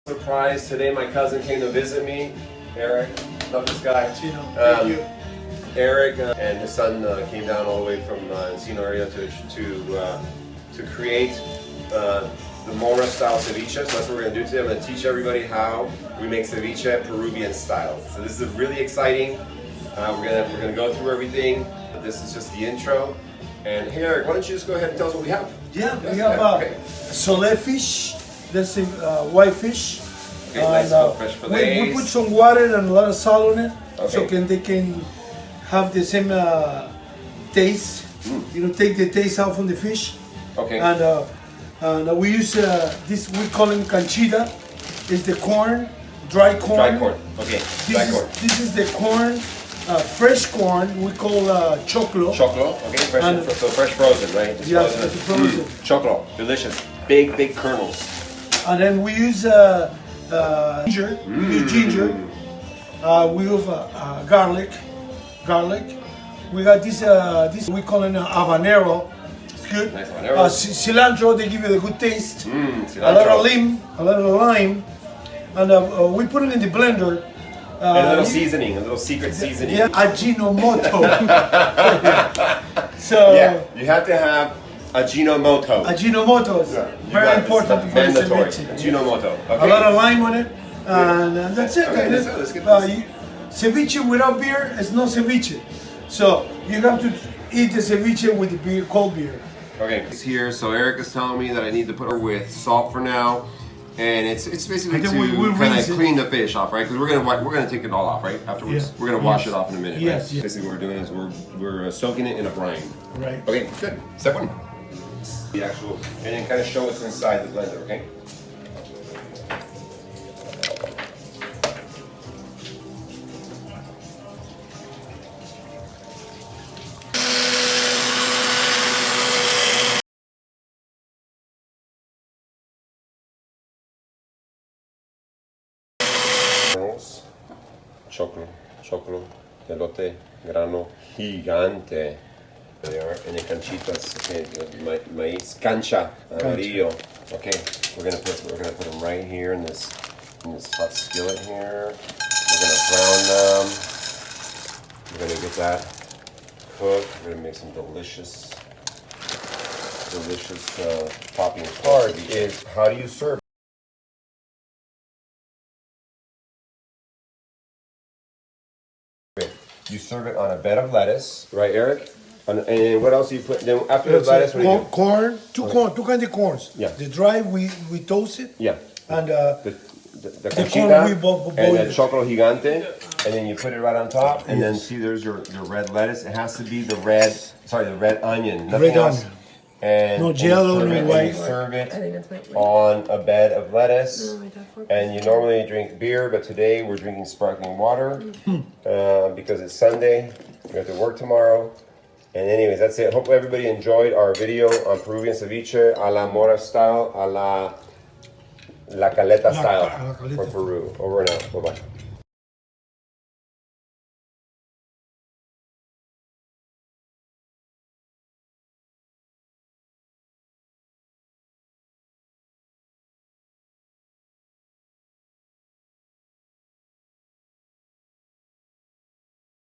Surprise, today my cousin came to visit me, Eric, love this guy. Thank you. Eric and his son came down all the way from Enseñó area to create the Mora style ceviche. So that's what we're going to do today. I'm going to teach everybody how we make ceviche Peruvian style. So this is really exciting. We're gonna go through everything. But this is just the intro. And hey Eric, why don't you just go ahead and tell us what we have? Yeah, we have Salud fish. That's a white fish. Okay, nice fresh fillets. We put some water and a lot of salt on it, okay, so they can have the same taste. You know, take the taste out from the fish. Okay. And we use this. We call it canchita. It's the corn, dry corn. Dry corn. Okay. Dry corn. This is the corn. Fresh corn, we call choclo. Choclo, okay, fresh frozen, right? It's yes, it's frozen. Choclo, delicious. Big kernels. And then we use ginger. We use ginger. We use garlic. We got this we call it habanero. It's good. Nice habanero. Cilantro, they give you the good taste. Cilantro. A lot of lime. And we put it in the blender. And a little seasoning, a little secret seasoning. Yeah, Ajinomoto. So yeah, you have to have Ajinomoto. Ajinomoto is very important for the mandatory. ceviche. Ajinomoto. Okay. A lot of lime on it, and that's it. Okay, let's get this. Ceviche without beer is no ceviche. So you have to eat the ceviche with the beer, cold beer. Okay, it's here. So Eric is telling me that I need to put her with salt for now. And it's basically to kind of clean the fish off, right? Because we're gonna take it all off, right? Afterwards, we're gonna wash it off in a minute. Yes, right? Basically, what we're doing is we're soaking it in a brine. Right. Okay, good. Step one. The actual, and then kind of show what's inside the blender, okay? Choclo, elote, grano gigante. There they are, and the canchitas, okay, maíz, cancha, amarillo. Okay, we're gonna put them right here in this hot skillet here. We're gonna brown them. We're gonna get that cooked. We're gonna make some delicious topping. Part is how do you serve? You serve it on a bed of lettuce, right, Eric? And what else do you put? Then after the lettuce, what do you do? Corn, two kinds of corns. Yeah. The dry we toast it. Yeah. And the corn we boil and the choclo gigante, and then you put it right on top, and then see there's your red lettuce. It has to be the red onion, nothing else. Onion. And no jello, no white. You serve it on a bed of lettuce, and you normally drink beer, but today we're drinking sparkling water because it's Sunday. We have to work tomorrow. And anyways, that's it. Hopefully everybody enjoyed our video on Peruvian ceviche a la Mora style, a la Caleta style for Peru. Over and out. Bye-bye.